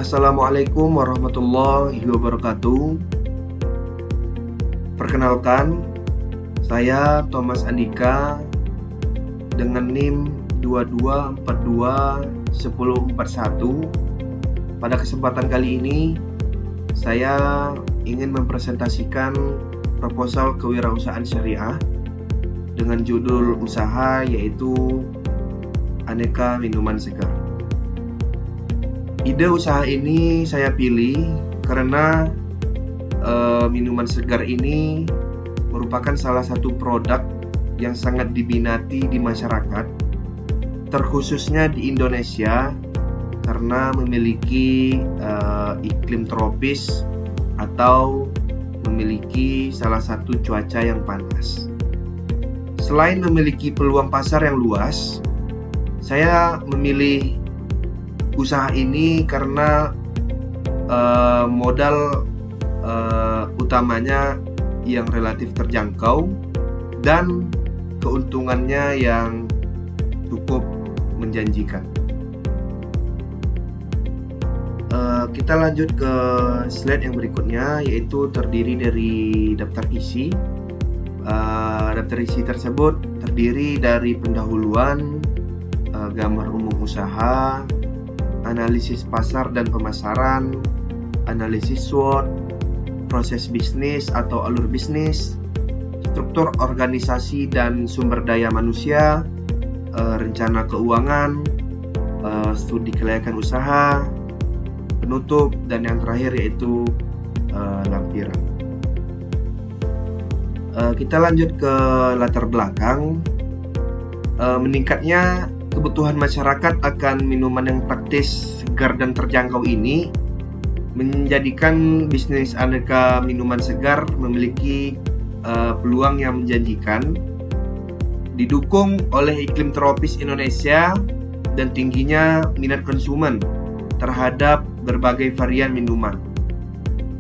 Assalamualaikum warahmatullahi wabarakatuh. Perkenalkan, saya Thomas Andika dengan NIM 22421041. Pada kesempatan kali ini, saya ingin mempresentasikan proposal kewirausahaan syariah dengan judul usaha yaitu Aneka Minuman Segar. Ide usaha ini saya pilih karena minuman segar ini merupakan salah satu produk yang sangat diminati di masyarakat, terkhususnya di Indonesia karena memiliki iklim tropis atau memiliki salah satu cuaca yang panas. Selain memiliki peluang pasar yang luas, saya memilih usaha ini karena modal utamanya yang relatif terjangkau dan keuntungannya yang cukup menjanjikan. Kita lanjut ke slide yang berikutnya, yaitu terdiri dari daftar isi. Daftar isi tersebut terdiri dari pendahuluan, gambar umum usaha, analisis pasar dan pemasaran, analisis SWOT, proses bisnis atau alur bisnis, struktur organisasi dan sumber daya manusia, rencana keuangan, studi kelayakan usaha, penutup, dan yang terakhir yaitu lampiran. Kita lanjut ke latar belakang. Meningkatnya kebutuhan masyarakat akan minuman yang praktis, segar, dan terjangkau ini menjadikan bisnis aneka minuman segar memiliki peluang yang menjanjikan, didukung oleh iklim tropis Indonesia dan tingginya minat konsumen terhadap berbagai varian minuman.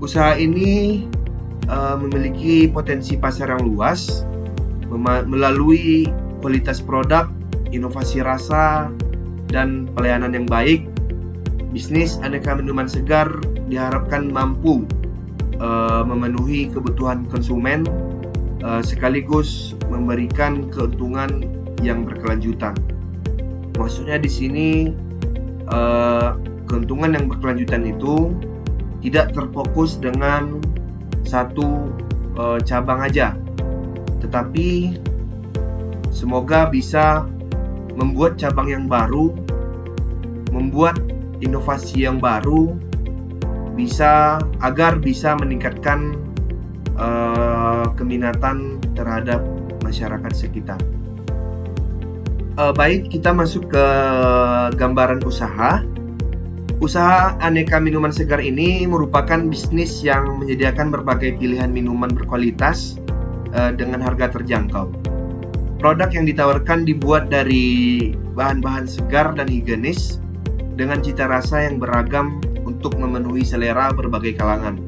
Usaha ini memiliki potensi pasar yang luas melalui kualitas produk, inovasi rasa, dan pelayanan yang baik. Bisnis aneka minuman segar diharapkan mampu memenuhi kebutuhan konsumen sekaligus memberikan keuntungan yang berkelanjutan. Maksudnya di sini keuntungan yang berkelanjutan itu tidak terfokus dengan satu cabang aja, tetapi semoga bisa membuat cabang yang baru, membuat inovasi yang baru, agar bisa meningkatkan keminatan terhadap masyarakat sekitar. Baik, kita masuk ke gambaran usaha. Usaha aneka minuman segar ini merupakan bisnis yang menyediakan berbagai pilihan minuman berkualitas dengan harga terjangkau. Produk yang ditawarkan dibuat dari bahan-bahan segar dan higienis dengan cita rasa yang beragam untuk memenuhi selera berbagai kalangan.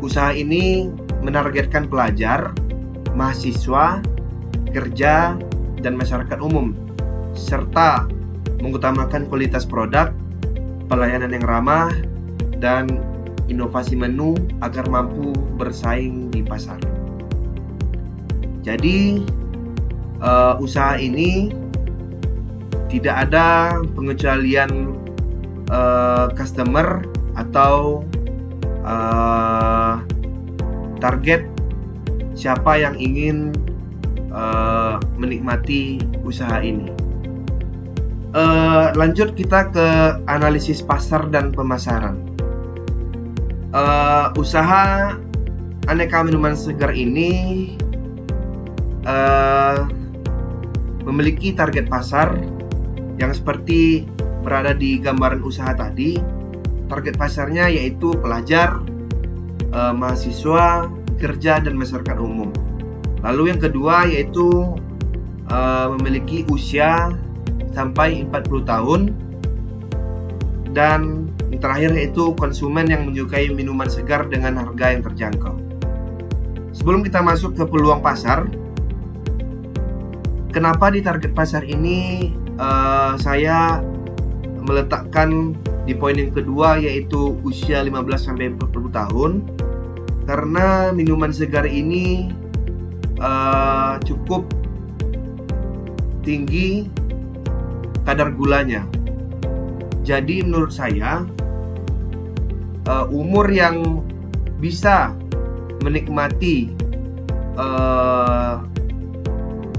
Usaha ini menargetkan pelajar, mahasiswa, kerja, dan masyarakat umum, serta mengutamakan kualitas produk, pelayanan yang ramah, dan inovasi menu agar mampu bersaing di pasar. Jadi, usaha ini tidak ada pengecualian customer atau target siapa yang ingin menikmati usaha ini. Lanjut kita ke analisis pasar dan pemasaran. Usaha aneka minuman segar ini memiliki target pasar yang seperti berada di gambaran usaha tadi. Target pasarnya yaitu pelajar, mahasiswa, kerja, dan masyarakat umum. Lalu yang kedua yaitu memiliki usia sampai 40 tahun, dan yang terakhir yaitu konsumen yang menyukai minuman segar dengan harga yang terjangkau. Sebelum kita masuk ke peluang pasar, kenapa di target pasar ini saya meletakkan Di poin yang kedua yaitu usia 15-40 tahun, karena minuman segar ini cukup tinggi kadar gulanya. Jadi menurut saya umur yang bisa menikmati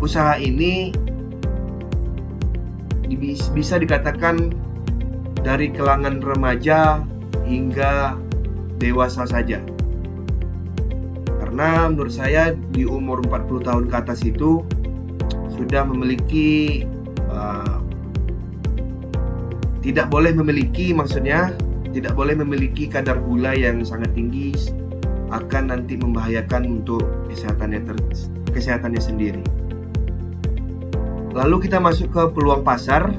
usaha ini bisa dikatakan dari kalangan remaja hingga dewasa saja. Karena menurut saya di umur 40 tahun ke atas itu sudah memiliki tidak boleh memiliki kadar gula yang sangat tinggi, akan nanti membahayakan untuk kesehatannya sendiri. Lalu kita masuk ke peluang pasar.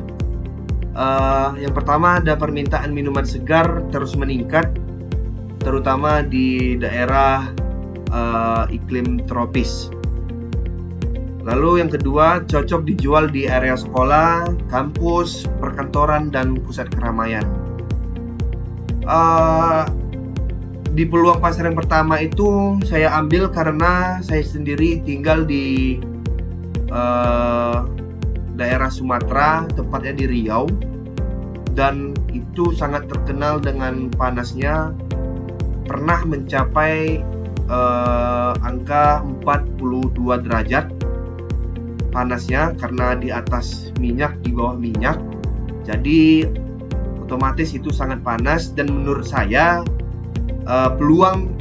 Yang pertama, ada permintaan minuman segar terus meningkat, terutama di daerah iklim tropis. Lalu yang kedua, cocok dijual di area sekolah, kampus, perkantoran, dan pusat keramaian. Di peluang pasar yang pertama itu saya ambil karena saya sendiri tinggal di daerah Sumatera, tepatnya di Riau, dan itu sangat terkenal dengan panasnya, pernah mencapai angka 42 derajat panasnya, karena di atas minyak, di bawah minyak. Jadi otomatis itu sangat panas, dan menurut saya peluang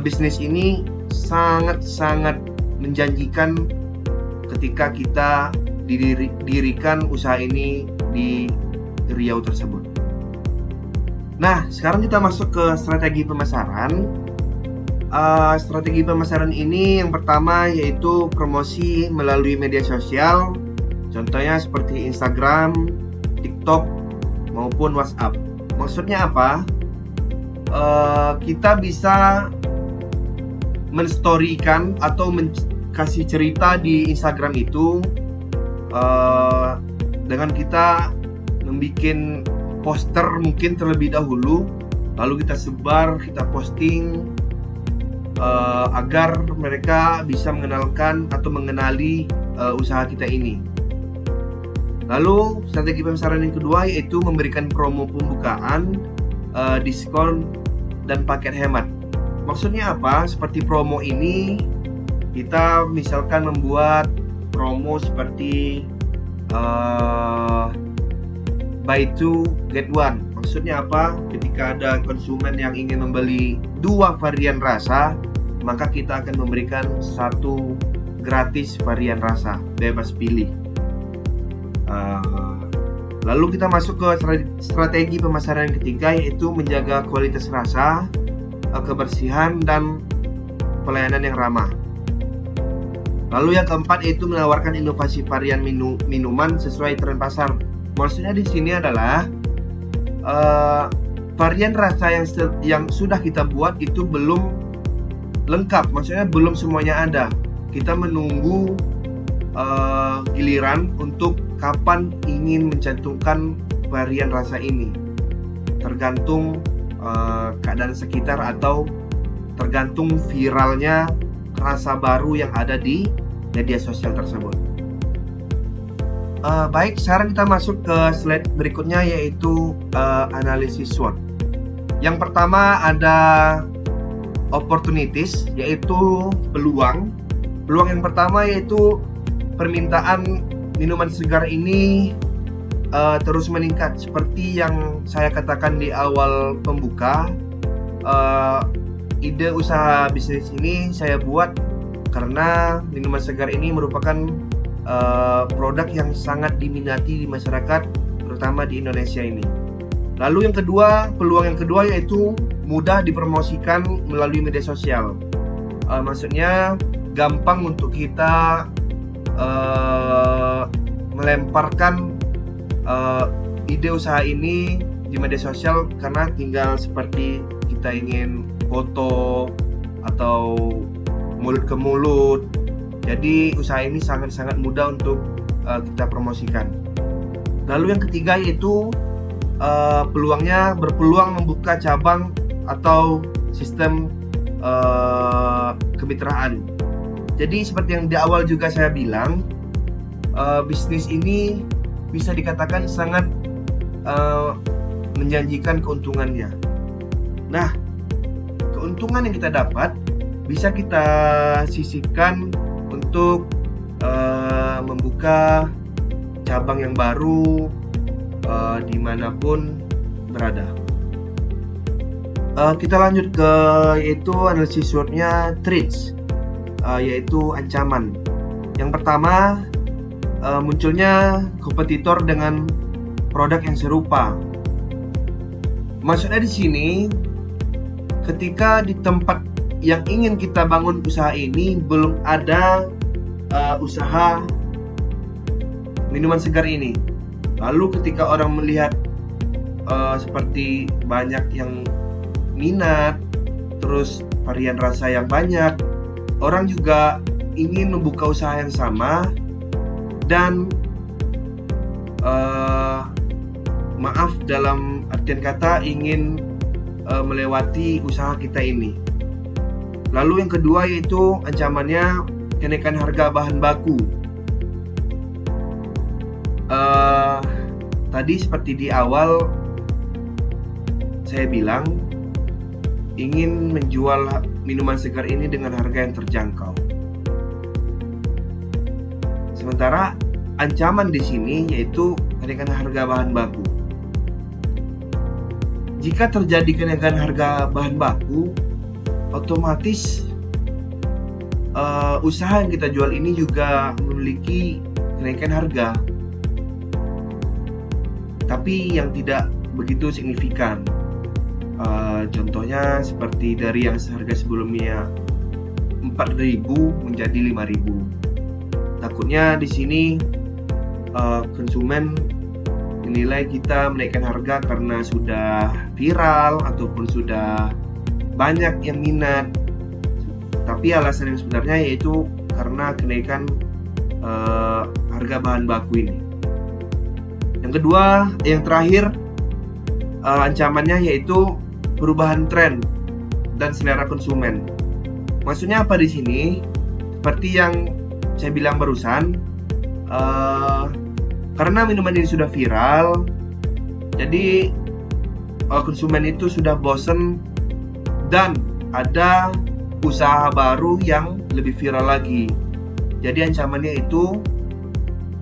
bisnis ini sangat-sangat menjanjikan ketika kita dirikan usaha ini di Riau tersebut. Nah, sekarang kita masuk ke strategi pemasaran. Strategi pemasaran ini yang pertama yaitu promosi melalui media sosial, contohnya seperti Instagram, TikTok, maupun WhatsApp. Maksudnya apa? Kita bisa menstorykan atau kasih cerita di Instagram itu dengan kita membuat poster mungkin terlebih dahulu, lalu kita sebar, kita posting agar mereka bisa mengenalkan atau mengenali usaha kita ini. Lalu strategi pemasaran yang kedua yaitu memberikan promo pembukaan, diskon, dan paket hemat. Maksudnya apa? Seperti promo ini, kita misalkan membuat promo seperti buy two get one. Maksudnya apa? Ketika ada konsumen yang ingin membeli 2 varian rasa, maka kita akan memberikan 1 gratis varian rasa, bebas pilih. Lalu kita masuk ke strategi pemasaran yang ketiga, yaitu menjaga kualitas rasa, kebersihan, dan pelayanan yang ramah. Lalu yang keempat yaitu menawarkan inovasi varian minuman sesuai tren pasar. Maksudnya di sini adalah varian rasa yang sudah kita buat itu belum lengkap, maksudnya belum semuanya ada. Kita menunggu giliran untuk kapan ingin mencantumkan varian rasa ini, tergantung keadaan sekitar atau tergantung viralnya rasa baru yang ada di media sosial tersebut. Baik, sekarang kita masuk ke slide berikutnya, yaitu analisis SWOT. Yang pertama ada opportunities, yaitu peluang. Peluang yang pertama yaitu permintaan minuman segar ini terus meningkat. Seperti yang saya katakan di awal pembuka, ide usaha bisnis ini saya buat karena minuman segar ini merupakan produk yang sangat diminati di masyarakat, terutama di Indonesia ini. Lalu yang kedua, peluang yang kedua yaitu mudah dipromosikan melalui media sosial. Maksudnya gampang untuk kita melemparkan ide usaha ini di media sosial, karena tinggal seperti kita ingin foto atau mulut ke mulut. Jadi usaha ini sangat-sangat mudah untuk kita promosikan. Lalu yang ketiga yaitu berpeluang membuka cabang atau sistem kemitraan. Jadi seperti yang di awal juga saya bilang, bisnis ini bisa dikatakan sangat menjanjikan keuntungannya. Nah, keuntungan yang kita dapat bisa kita sisihkan untuk membuka cabang yang baru dimanapun berada. Kita lanjut ke yaitu analisis SWOT-nya threats, yaitu ancaman. Yang pertama, munculnya kompetitor dengan produk yang serupa. Maksudnya di sini, ketika di tempat yang ingin kita bangun usaha ini belum ada usaha minuman segar ini. Lalu ketika orang melihat seperti banyak yang minat, terus varian rasa yang banyak, orang juga ingin membuka usaha yang sama dan maaf dalam artian kata ingin melewati usaha kita ini. Lalu yang kedua yaitu ancamannya kenaikan harga bahan baku. Tadi seperti di awal saya bilang ingin menjual minuman segar ini dengan harga yang terjangkau. Sementara ancaman di sini yaitu kenaikan harga bahan baku. Jika terjadi kenaikan harga bahan baku, otomatis usaha yang kita jual ini juga memiliki kenaikan harga, tapi yang tidak begitu signifikan. Contohnya seperti dari yang seharga sebelumnya 4.000 menjadi 5.000. Takutnya di sini konsumen menilai kita menaikkan harga karena sudah viral ataupun sudah banyak yang minat. Tapi alasan yang sebenarnya yaitu karena kenaikan harga bahan baku ini. Yang kedua, yang terakhir, ancamannya yaitu perubahan tren dan selera konsumen. Maksudnya apa di sini? Seperti yang saya bilang barusan, karena minuman ini sudah viral, jadi konsumen itu sudah bosen dan ada usaha baru yang lebih viral lagi. Jadi ancamannya itu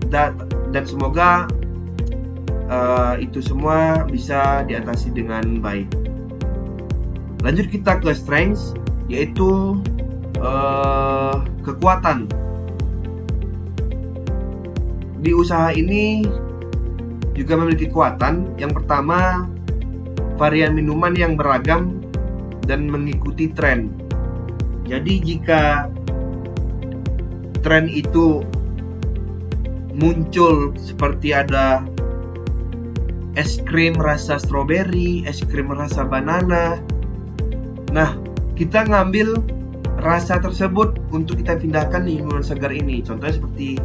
dan semoga itu semua bisa diatasi dengan baik. Lanjut kita ke strengths, yaitu kekuatan. Di usaha ini juga memiliki kekuatan. Yang pertama, varian minuman yang beragam dan mengikuti tren. Jadi jika tren itu muncul seperti ada es krim rasa stroberi, es krim rasa banana, nah kita ngambil rasa tersebut untuk kita pindahkan di minuman segar ini. Contohnya seperti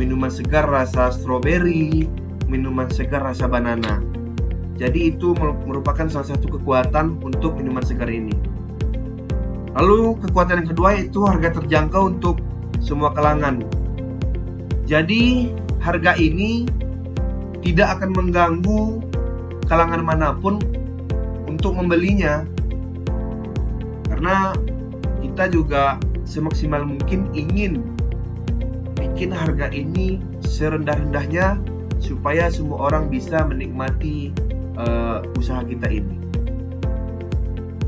minuman segar rasa stroberi, minuman segar rasa banana. Jadi itu merupakan salah satu kekuatan untuk minuman segar ini. Lalu kekuatan yang kedua yaitu harga terjangkau untuk semua kalangan. Jadi harga ini tidak akan mengganggu kalangan manapun untuk membelinya. Karena kita juga semaksimal mungkin ingin bikin harga ini serendah-rendahnya supaya semua orang bisa menikmati usaha kita ini.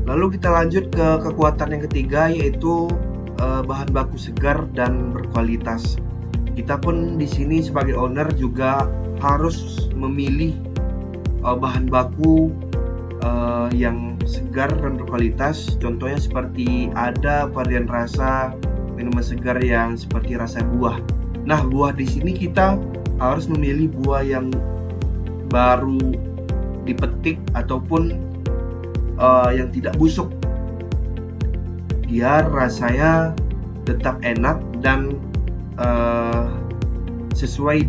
Lalu kita lanjut ke kekuatan yang ketiga yaitu bahan baku segar dan berkualitas. Kita pun di sini sebagai owner juga harus memilih bahan baku yang segar dan berkualitas. Contohnya seperti ada varian rasa minuman segar yang seperti rasa buah. Nah, buah di sini kita harus memilih buah yang baru dipetik ataupun yang tidak busuk, biar rasanya tetap enak dan sesuai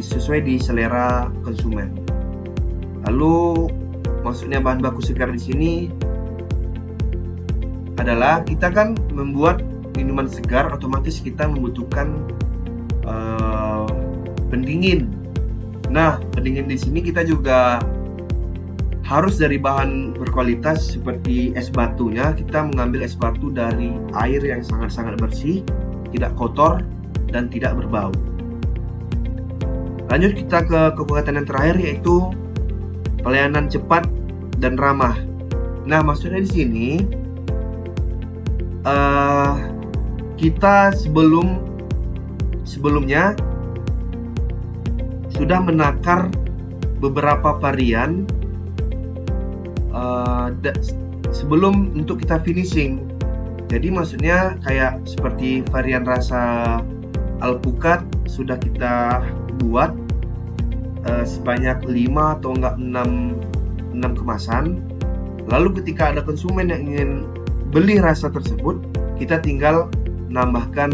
sesuai di selera konsumen. Lalu maksudnya bahan baku segar di sini adalah kita kan membuat minuman segar, otomatis kita membutuhkan pendingin. Nah, pendingin di sini kita juga harus dari bahan berkualitas seperti es batunya. Kita mengambil es batu dari air yang sangat-sangat bersih, tidak kotor, dan tidak berbau. Lanjut kita ke kekuatan yang terakhir, yaitu pelayanan cepat dan ramah. Nah, maksudnya di sini kita sebelumnya sudah menakar beberapa varian sebelum untuk kita finishing. Jadi maksudnya kayak seperti varian rasa alpukat sudah kita buat sebanyak 5 atau enggak 6 kemasan. Lalu ketika ada konsumen yang ingin beli rasa tersebut, kita tinggal nambahkan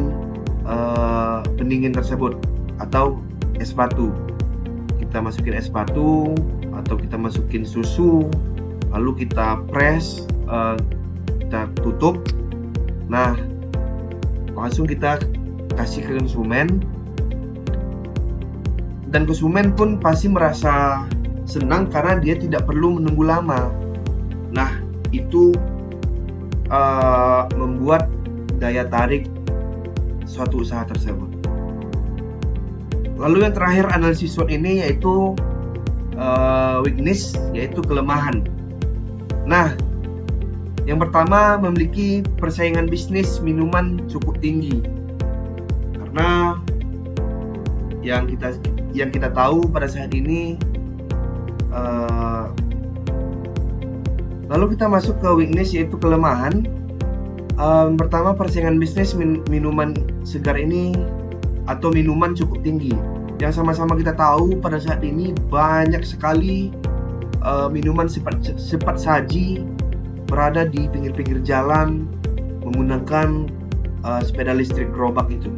pendingin tersebut atau es batu. Kita masukin es batu atau kita masukin susu, lalu kita press, kita tutup. Nah, langsung kita kasih ke konsumen, dan konsumen pun pasti merasa senang karena dia tidak perlu menunggu lama. Nah, itu membuat daya tarik suatu usaha tersebut. Lalu yang terakhir analisis SWOT ini yaitu weakness, yaitu kelemahan. Nah, yang pertama, memiliki persaingan bisnis minuman cukup tinggi. Karena yang kita tahu pada saat ini, lalu kita masuk ke weakness, yaitu kelemahan. Pertama, persaingan bisnis minuman segar ini atau minuman cukup tinggi. Yang sama-sama kita tahu pada saat ini banyak sekali minuman cepat saji berada di pinggir-pinggir jalan menggunakan sepeda listrik gerobak itu.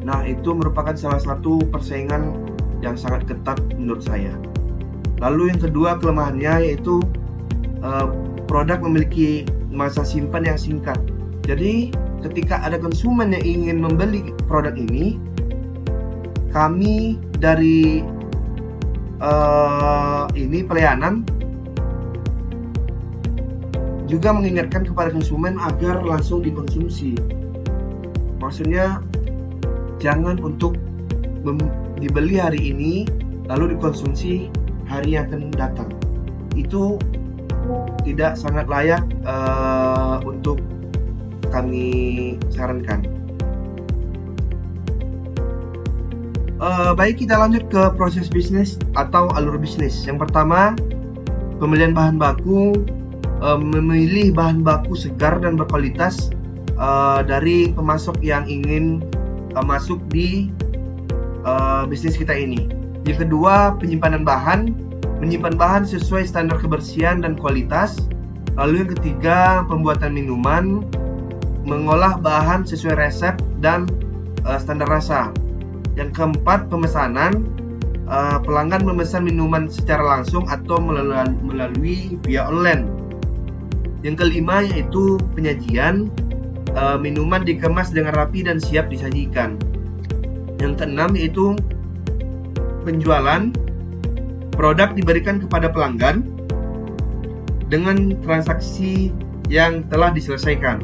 Nah, itu merupakan salah satu persaingan yang sangat ketat menurut saya. Lalu yang kedua, kelemahannya yaitu produk memiliki masa simpan yang singkat. Jadi ketika ada konsumen yang ingin membeli produk ini, kami dari pelayanan juga mengingatkan kepada konsumen agar langsung dikonsumsi. Maksudnya jangan untuk dibeli hari ini lalu dikonsumsi hari yang akan datang. Itu tidak sangat layak untuk kami sarankan. Baik, kita lanjut ke proses bisnis atau alur bisnis. Yang pertama, pemilihan bahan baku. Memilih bahan baku segar dan berkualitas dari pemasok yang ingin masuk di bisnis kita ini. Yang kedua, penyimpanan bahan. Menyimpan bahan sesuai standar kebersihan dan kualitas. Lalu yang ketiga, pembuatan minuman. Mengolah bahan sesuai resep dan standar rasa. Yang keempat, pemesanan. Pelanggan memesan minuman secara langsung atau melalui via online. Yang kelima yaitu penyajian. Minuman dikemas dengan rapi dan siap disajikan. Yang keenam yaitu penjualan. Produk diberikan kepada pelanggan dengan transaksi yang telah diselesaikan.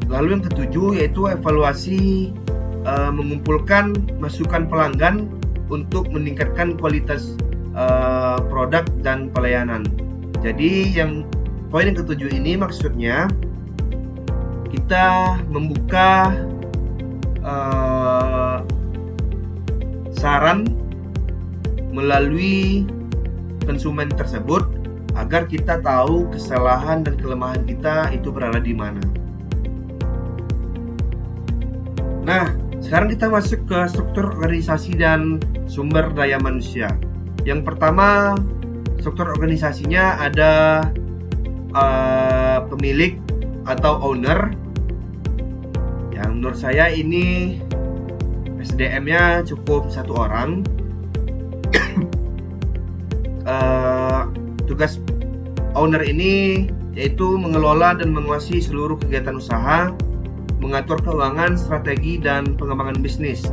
Lalu yang ketujuh yaitu evaluasi, mengumpulkan masukan pelanggan untuk meningkatkan kualitas produk dan pelayanan. Jadi poin yang ketujuh ini maksudnya kita membuka saran melalui konsumen tersebut agar kita tahu kesalahan dan kelemahan kita itu berada di mana. Nah, sekarang kita masuk ke struktur organisasi dan sumber daya manusia. Yang pertama, struktur organisasinya ada pemilik atau owner. Yang menurut saya ini SDM-nya cukup 1 orang. Tugas owner ini yaitu mengelola dan menguasai seluruh kegiatan usaha, mengatur keuangan, strategi, dan pengembangan bisnis.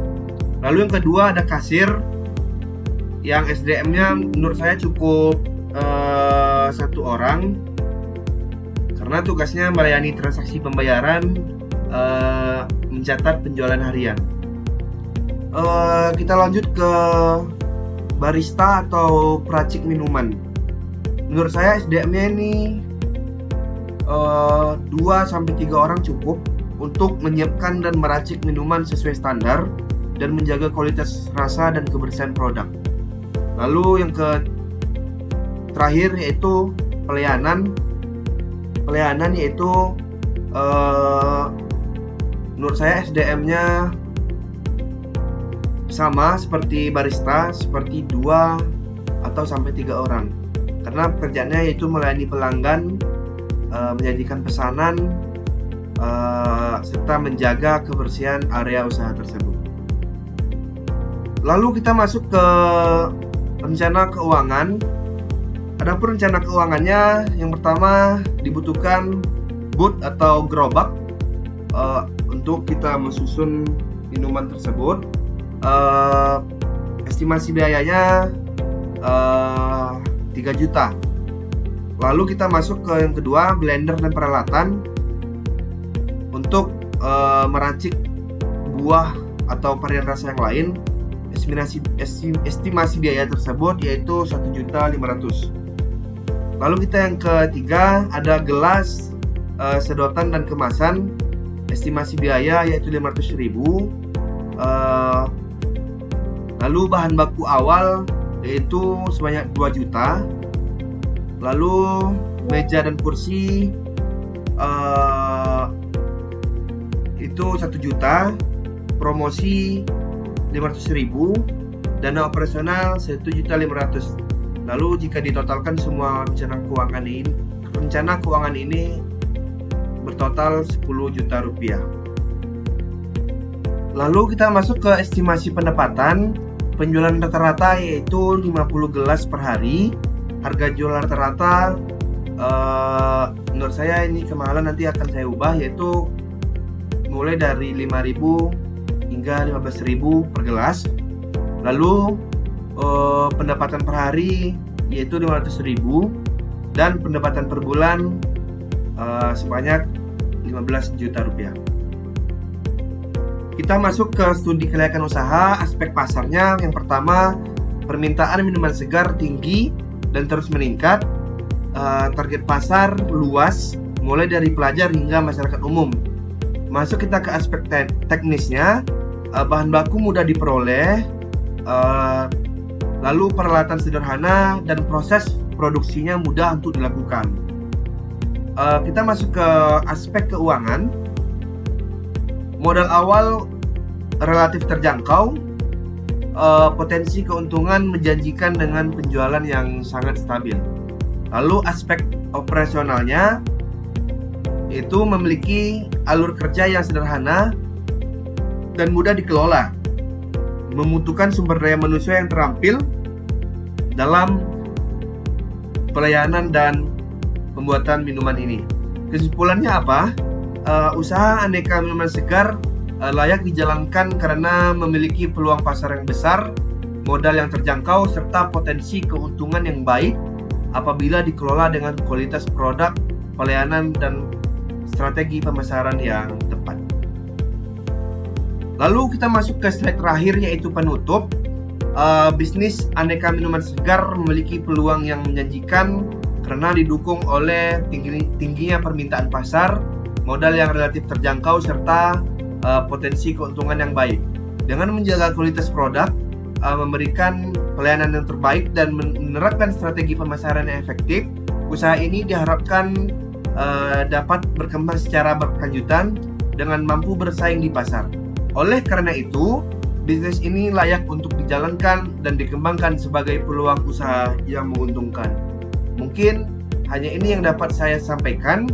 Lalu yang kedua ada kasir, yang SDM-nya menurut saya cukup 1 orang, karena tugasnya melayani transaksi pembayaran, mencatat penjualan harian. Kita lanjut ke barista atau peracik minuman. Menurut saya SDM-nya ini 2-3 orang cukup untuk menyiapkan dan meracik minuman sesuai standar dan menjaga kualitas rasa dan kebersihan produk. Lalu yang terakhir yaitu pelayanan. Pelayanan yaitu menurut saya SDM-nya sama seperti barista, seperti 2 atau sampai 3 orang. Karena pekerjaannya yaitu melayani pelanggan, menyajikan pesanan, serta menjaga kebersihan area usaha tersebut. Lalu kita masuk ke rencana keuangan. Adapun rencana keuangannya, yang pertama dibutuhkan booth atau gerobak untuk kita menyusun minuman tersebut. Estimasi biayanya 3 juta. Lalu kita masuk ke yang kedua, blender dan peralatan untuk meracik buah atau varian rasa yang lain. Estimasi biaya tersebut yaitu 1.500.000. Lalu kita yang ketiga ada gelas, sedotan dan kemasan. Estimasi biaya yaitu 500.000. Lalu bahan baku awal yaitu sebanyak 2 juta. Lalu meja dan kursi itu 1 juta. Promosi 500.000. Dana operasional 1.500.000. Lalu jika ditotalkan semua rencana keuangan ini bertotal 10 juta rupiah. Lalu kita masuk ke estimasi pendapatan. Penjualan rata-rata yaitu 50 gelas per hari. Harga jual rata-rata menurut saya ini kemahalan, nanti akan saya ubah, yaitu mulai dari 5.000 hingga 15.000 per gelas. Lalu pendapatan per hari yaitu 500.000 dan pendapatan per bulan sebanyak 15 juta rupiah. Kita masuk ke studi kelayakan usaha. Aspek pasarnya, yang pertama, permintaan minuman segar tinggi dan terus meningkat. Target pasar luas, mulai dari pelajar hingga masyarakat umum. Masuk kita ke aspek teknisnya. Bahan baku mudah diperoleh, lalu peralatan sederhana dan proses produksinya mudah untuk dilakukan. Kita masuk ke aspek keuangan. Modal awal relatif terjangkau, potensi keuntungan menjanjikan dengan penjualan yang sangat stabil. Lalu aspek operasionalnya itu memiliki alur kerja yang sederhana dan mudah dikelola, membutuhkan sumber daya manusia yang terampil dalam pelayanan dan pembuatan minuman ini. Kesimpulannya apa? Usaha aneka minuman segar layak dijalankan karena memiliki peluang pasar yang besar, modal yang terjangkau, serta potensi keuntungan yang baik apabila dikelola dengan kualitas produk, pelayanan, dan strategi pemasaran yang tepat. Lalu kita masuk ke slide terakhir, yaitu penutup. Bisnis aneka minuman segar memiliki peluang yang menjanjikan karena didukung oleh tingginya permintaan pasar, modal yang relatif terjangkau, serta potensi keuntungan yang baik. Dengan menjaga kualitas produk, memberikan pelayanan yang terbaik, dan menerapkan strategi pemasaran yang efektif, usaha ini diharapkan dapat berkembang secara berkelanjutan dengan mampu bersaing di pasar. Oleh karena itu, bisnis ini layak untuk dijalankan dan dikembangkan sebagai peluang usaha yang menguntungkan. Mungkin hanya ini yang dapat saya sampaikan.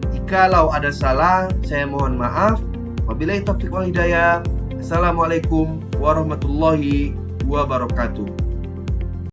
Jikalau ada salah, saya mohon maaf. Wabillahi taufiq wal hidayah. Assalamualaikum warahmatullahi wabarakatuh.